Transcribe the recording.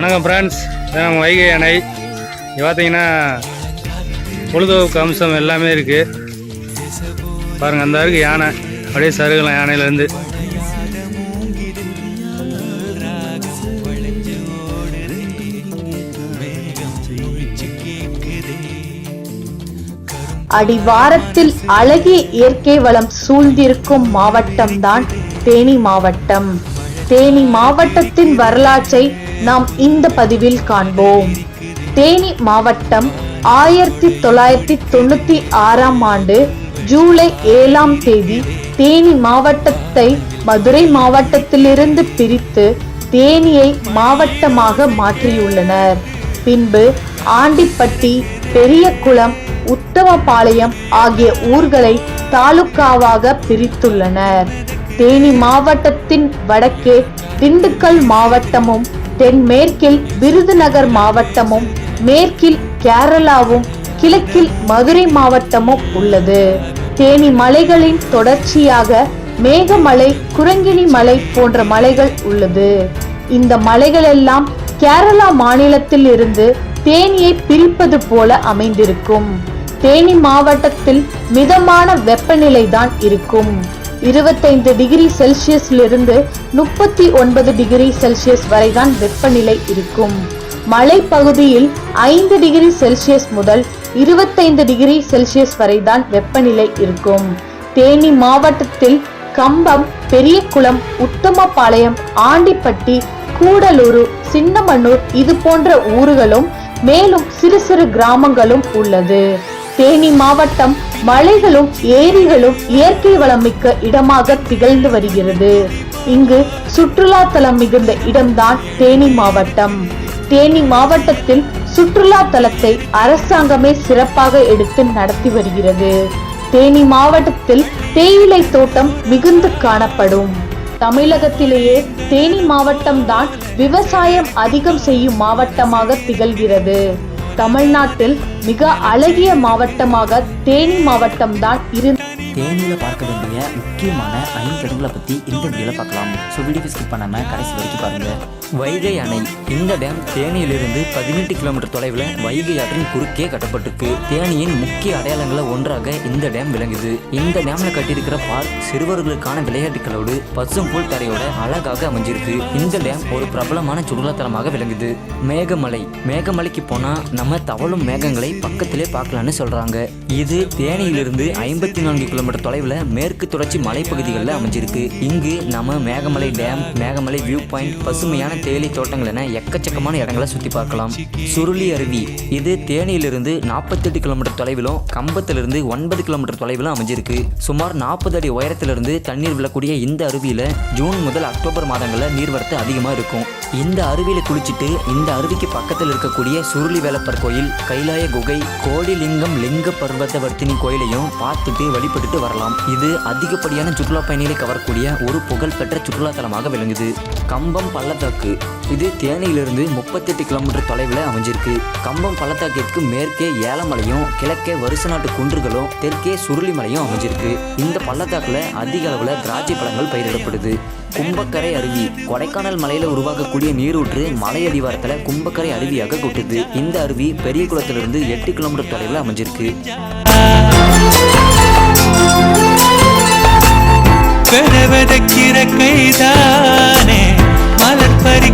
வணக்கம் ஃப்ரெண்ட்ஸ், நம்ம வைகை அணை இங்கே பார்த்தீங்கன்னா பொழுதுபோக்கு அம்சம் எல்லாமே இருக்குது. பாருங்கள், அந்த இருக்குது யானை, அப்படியே சருகலாம் யானையிலேருந்து. அடிவாரத்தில் அழகிய இயற்கை வளம் சூழ்ந்திருக்கும் மாவட்டம் தான் தேனி மாவட்டம். தேனி மாவட்டத்தின் வரலாற்றை நாம் இந்த பதிவில் காண்போம். தேனி மாவட்டம் 1996 ஆண்டு ஜூலை 7 தேனி மாவட்டத்தை மதுரை மாவட்டத்திலிருந்து பிரித்து தேனியை மாவட்டமாக மாற்றியுள்ளனர். பின்பு ஆண்டிப்பட்டி, பெரியகுளம், உத்தமபாளையம் ஆகிய ஊர்களை தாலுகாவாக பிரித்துள்ளனர். தேனி மாவட்டத்தின் வடக்கே திண்டுக்கல் மாவட்டமும், தென்மேற்கில் விருதுநகர் மாவட்டமும், மேற்கில் கேரளாவும், கிழக்கில் மதுரை மாவட்டமும் உள்ளது. தேனி மலைகளின் தொடர்ச்சியாக மேகமலை, குரங்கிணி மலை போன்ற மலைகள் உள்ளது. இந்த மலைகள் எல்லாம் கேரளா மாநிலத்தில் இருந்து தேனியை பிரிப்பது போல அமைந்திருக்கும். தேனி மாவட்டத்தில் மிதமான வெப்பநிலை தான் இருக்கும். 25 டிகிரி செல்சியஸிலிருந்து 39 டிகிரி செல்சியஸ் வரைதான் வெப்பநிலை இருக்கும். மலைப்பகுதியில் 5 டிகிரி செல்சியஸ் முதல் 25 டிகிரி செல்சியஸ் வரைதான் வெப்பநிலை இருக்கும். தேனி மாவட்டத்தில் கம்பம், பெரியகுளம், உத்தமபாளையம், ஆண்டிப்பட்டி, கூடலூர், சின்னமனூர் இது போன்ற ஊர்களும் மேலும் சிறு சிறு கிராமங்களும் உள்ளது. தேனி மாவட்டம் மலைகளும் ஏரிகளும் இயற்கை வளம் மிக்க இடமாக திகழ்ந்து வருகிறது. இங்கு சுற்றுலா தலம் மிகுந்த இடம்தான் தேனி மாவட்டம். தேனி மாவட்டத்தில் சுற்றுலா தலத்தை அரசாங்கமே சிறப்பாக எடுத்து நடத்தி வருகிறது. தேனி மாவட்டத்தில் தேயிலை தோட்டம் மிகுந்து காணப்படும். தமிழகத்திலேயே தேனி மாவட்டம் தான் விவசாயம் அதிகம் செய்யும் மாவட்டமாக திகழ்கிறது. தமிழ்நாட்டில் மிக அழகிய மாவட்டமாக தேனி மாவட்டம் தான் தேனியில பார்க்க வேண்டிய முக்கியமான 5 இடங்களை பற்றி இந்த வீடியோவில் பார்க்கலாம். ஸோ வீடியோ ஸ்கிப் பண்ணாமல் கடைசி வரைக்கும் பாருங்கள். வைகை அணை. இந்த டேம் தேனியிலிருந்து 18 கிலோமீட்டர் தொலைவில் வைகை ஆற்றின் குறுக்கே கட்டப்பட்டிருக்கு. தேனியின் முக்கிய அடையாளங்களில் ஒன்றாக இந்த டேம் விளங்குது. இந்த டேம்ல கட்டியிருக்கிற பார்க் சிறுவர்களுக்கான விளையாட்டுகளோடு பசும்புல் தரையோட அழகாக அமைஞ்சிருக்கு. இந்த டேம் ஒரு பிரபலமான சுற்றுலாத்தலமாக விளங்குது. மேகமலை. மேகமலைக்கு போனா நம்ம தவழும் மேகங்களை பக்கத்திலே பார்க்கலான்னு சொல்றாங்க. இது தேனியிலிருந்து 54 கிலோமீட்டர் தொலைவில் மேற்கு தொடர்ச்சி மலைப்பகுதிகளில் அமைஞ்சிருக்கு. இங்கு நம்ம Meghamalai dam, Meghamalai view point, பசுமையான தேயிலை தோட்டங்கள் என எக்கச்சக்கமான இடங்களை சுற்றி பார்க்கலாம். சுருளி அருவி. இது தேனியிலிருந்து 48 கிலோமீட்டர் தொலைவிலும் கம்பத்திலிருந்து 9 கிலோமீட்டர் தொலைவிலும் அமைஞ்சிருக்கு. சுமார் 40 அடி உயரத்திலிருந்து தண்ணீர் விழக்கூடிய இந்த அருவியில ஜூன் முதல் அக்டோபர் மாதங்களில் நீர்வரத்து அதிகமாக இருக்கும். இந்த அருவியில குளிச்சுட்டு இந்த அருவிக்கு பக்கத்தில் இருக்கக்கூடிய சுருளி வேலப்பர் கோயில், கைலாய குகை, கோடிலிங்கம் லிங்க பர்வதவர்த்தினி கோயிலையும் பார்த்துட்டு வழிபட்டுட்டு வரலாம். இது அதிகப்படியான சுற்றுலா பயணிகளை கவரக்கூடிய ஒரு புகழ்பெற்ற சுற்றுலா தலமாக விளங்குது. கம்பம் பள்ளத்தாக்கு. இது தேனியிலிருந்து 38 கிலோமீட்டர் தொலைவில் அமைஞ்சிருக்கு. கம்பம் பள்ளத்தாக்கிற்கு மேற்கே ஏலமலையும், கிழக்கே வருசநாட்டு குன்றுகளும், தெற்கே சுருளிமலையும் அமைஞ்சிருக்கு. இந்த பள்ளத்தாக்குல அதிக அளவில் திராட்சை பழங்கள் பயிரிடப்படுது. கும்பக்கரை அருவி. கொடைக்கானல் மலையில உருவாகக்கூடிய நீரூற்று மலை அடிவாரத்துல கும்பக்கரை அருவியாக கொட்டுது. இந்த அருவி பெரிய குளத்திலிருந்து 8 கிலோமீட்டர் தொலைவில் அமைஞ்சிருக்கு. கைதானே மலர் பறி